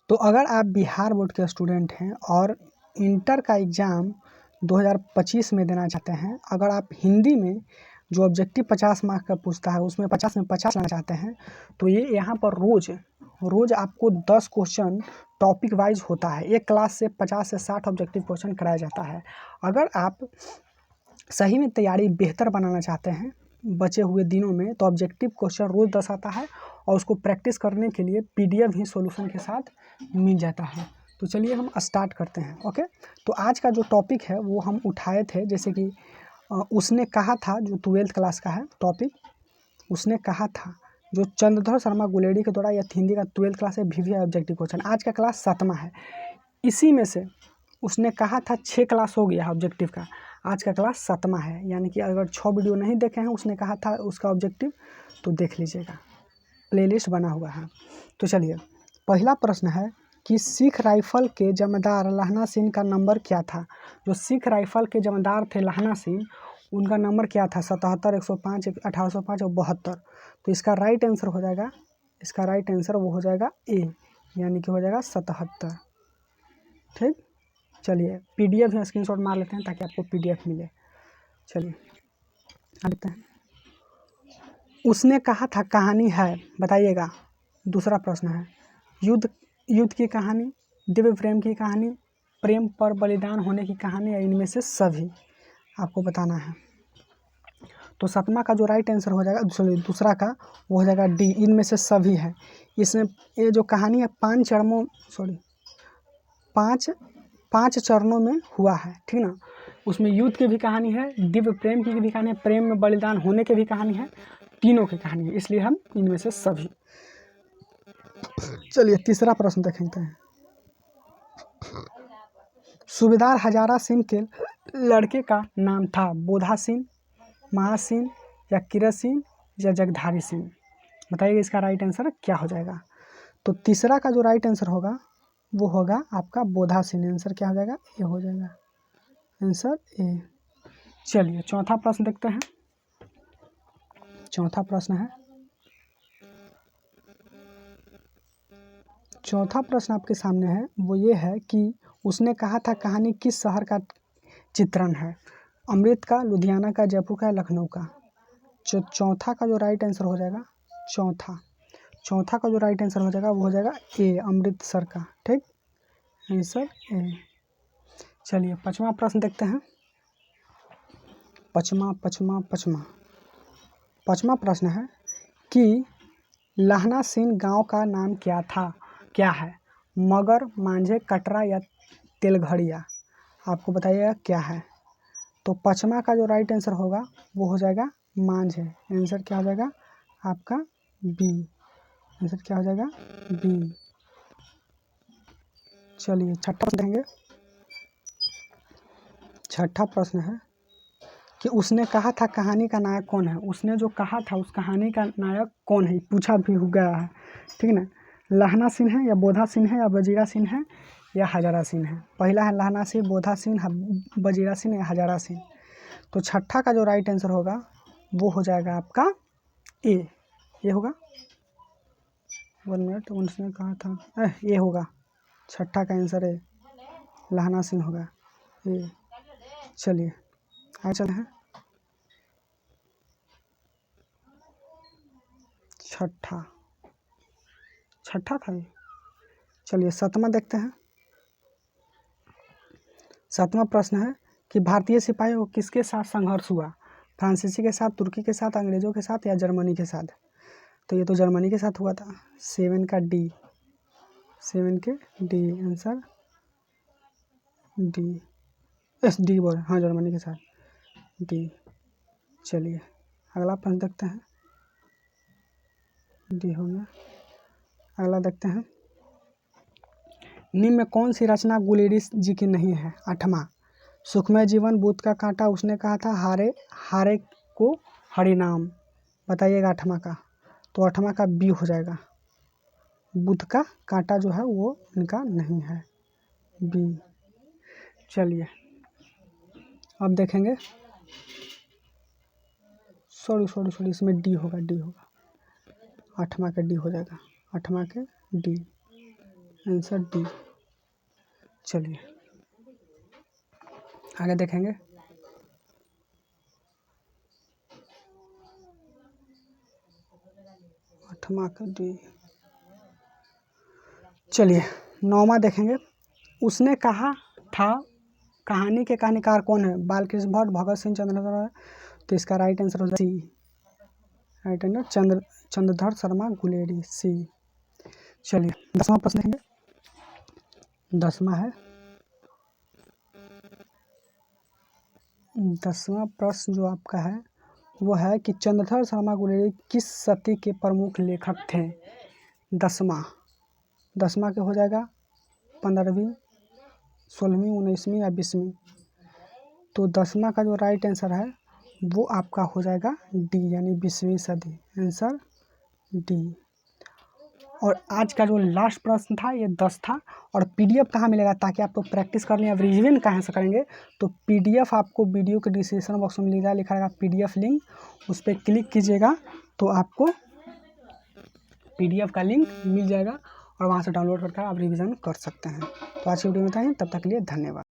तो अगर आप बिहार बोर्ड के स्टूडेंट हैं और इंटर का एग्ज़ाम 2025 में देना चाहते हैं, अगर आप हिंदी में जो ऑब्जेक्टिव 50 मार्क का पूछता है उसमें 50 में 50 लाना चाहते हैं, तो ये यहाँ पर रोज़ आपको 10 क्वेश्चन टॉपिक वाइज होता है। एक क्लास से 50 से 60 ऑब्जेक्टिव क्वेश्चन कराया जाता है। अगर आप सही में तैयारी बेहतर बनाना चाहते हैं बचे हुए दिनों में, तो ऑब्जेक्टिव क्वेश्चन रोज़ 10 आता है और उसको प्रैक्टिस करने के लिए PDF ही सॉल्यूशन के साथ मिल जाता है। तो चलिए हम स्टार्ट करते हैं। ओके, तो आज का जो टॉपिक है वो हम उठाए थे, जैसे कि उसने कहा था, जो 12th क्लास का है टॉपिक, उसने कहा था, जो चंद्रधर शर्मा गुलेडी के द्वारा, यह हिंदी का 12th क्लास है, VVI ऑब्जेक्टिव क्वेश्चन। आज का क्लास 7वां है। इसी में से उसने कहा था 6 क्लास हो गया है ऑब्जेक्टिव का, आज का क्लास 7वां है। यानी कि अगर 6 वीडियो नहीं देखे हैं उसने कहा था उसका ऑब्जेक्टिव, तो देख लीजिएगा, प्लेलिस्ट बना हुआ है। तो चलिए, पहला प्रश्न है कि सिख राइफल के जमादार लहना सिंह का नंबर क्या था। जो सिख राइफल के जमादार थे लहना सिंह, उनका नंबर क्या था? 77, 105, 1805 और 72। तो इसका राइट आंसर हो जाएगा, इसका राइट आंसर वो हो जाएगा ए, यानी कि हो जाएगा 77। ठीक, चलिए PDF में स्क्रीनशॉट मार लेते हैं ताकि आपको PDF मिले। चलिए आते हैं। उसने कहा था कहानी है, बताइएगा। दूसरा प्रश्न है युद्ध की कहानी, दिव्य प्रेम की कहानी, प्रेम पर बलिदान होने की कहानी, या इनमें से सभी, आपको बताना है। तो 7वां का जो राइट आंसर हो जाएगा, दूसरा का वो हो जाएगा डी, इनमें से सभी है। इसमें ये जो कहानी है 5 चरणों में हुआ है, ठीक ना। उसमें युद्ध की भी कहानी है, दिव्य प्रेम की भी कहानी है, प्रेम में बलिदान होने की भी कहानी है, तीनों की कहानी है, इसलिए हम इनमें से सभी। चलिए तीसरा प्रश्न देखते हैं। सूबेदार हजारा सिंह के लड़के का नाम था बोधा सिंह, महासिंह, या किरत सिंह, या जगधारी सिंह। बताइए इसका राइट आंसर क्या हो जाएगा। तो तीसरा का जो राइट आंसर होगा वो होगा आपका बोधा सिंह। आंसर क्या हो जाएगा? ए हो जाएगा, आंसर ए। चलिए चौथा प्रश्न देखते हैं। चौथा प्रश्न आपके सामने है, वो ये है कि उसने कहा था कहानी किस शहर का चित्रण है? अमृत का, लुधियाना का, जयपुर का, लखनऊ का। चौथा का जो राइट आंसर हो जाएगा, चौथा का जो राइट आंसर हो जाएगा वो हो जाएगा ए, अमृतसर का। ठीक, आंसर ए। चलिए पांचवा प्रश्न देखते हैं। पांचवा प्रश्न है कि लहना सिंह गांव का नाम क्या है? मगर, मांझे, कटरा, या तेलघड़िया। आपको बताइएगा क्या है। तो पांचवा का जो राइट आंसर होगा वो हो जाएगा मांझे। आंसर क्या हो जाएगा आपका? बी। आंसर क्या हो जाएगा? बी। चलिए छठा प्रश्न देंगे। छठा प्रश्न है कि उसने कहा था कहानी का नायक कौन है? उसने जो कहा था उस कहानी का नायक कौन है, पूछा भी हो गया है, ठीक ना। लहना सिंह है, या बोधा सिंह है, या बजीरा सिंह है, या हजारा सिंह है। पहला है लहना सिंह, बोधा सिंह, बजीरा सिंह, या हजारा सिंह। तो छठा का जो राइट आंसर होगा वो हो जाएगा आपका ए, ये होगा। 1 मिनट, उसने कहा था ये होगा, छठा का आंसर है लहना सिंह होगा ये। चलिए आगे चलते हैं। छठा था ये। चलिए सातवां देखते हैं। सातवां प्रश्न है कि भारतीय सिपाहियों को किसके साथ संघर्ष हुआ? फ्रांसीसी के साथ, तुर्की के साथ, अंग्रेजों के साथ, या जर्मनी के साथ। तो ये तो जर्मनी के साथ हुआ था। 7 का डी, 7 के D, answer D, S D बोल, हाँ जर्मनी के साथ डी। चलिए अगला प्रश्न देखते हैं। डी हो गया। अगला देखते हैं। निम्न में कौन सी रचना गुलेरी जी की नहीं है? 8वां, सुखमय जीवन, बुद्ध का कांटा, उसने कहा था, हारे को हरिनाम। बताइएगा 8वां का। तो 8वां का बी हो जाएगा, बुद्ध का कांटा जो है वो इनका नहीं है, बी। चलिए अब देखेंगे। सॉरी, इसमें डी होगा, 8वां का डी हो जाएगा, 8वां के डी, आंसर डी। चलिए आगे देखेंगे। आठवां का डी। चलिए 9वां देखेंगे। उसने कहा था कहानी के कहानीकार कौन है? बालकृष्ण भट्ट, भगत सिंह, चंद्रधर। तो इसका राइट आंसर हो जाए सी। राइट आंसर चंद्रधर शर्मा गुलेरी, सी। चलिए 10वां प्रश्न देखेंगे। 10वां है, 10वां प्रश्न जो आपका है वो है कि चंद्रधर शर्मा गुलेरी किस सदी के प्रमुख लेखक थे? 10वां के हो जाएगा 15वीं, 16वीं, 19वीं या 20वीं। तो 10वां का जो राइट आंसर है वो आपका हो जाएगा डी, यानी 20वीं सदी। Answer D. और आज का जो लास्ट प्रश्न था ये 10 था। और पीडीएफ कहाँ मिलेगा, ताकि आप तो प्रैक्टिस कर लें, अब रिवीजन कहाँ से करेंगे? तो पीडीएफ आपको वीडियो के डिस्क्रिप्शन बॉक्स में लिखा रहेगा पीडीएफ लिंक, उस पर क्लिक कीजिएगा तो आपको पीडीएफ का लिंक मिल जाएगा और वहाँ से डाउनलोड करके आप रिवीजन कर सकते हैं। तो आज की वीडियो में बताएं, तब तक के लिए धन्यवाद।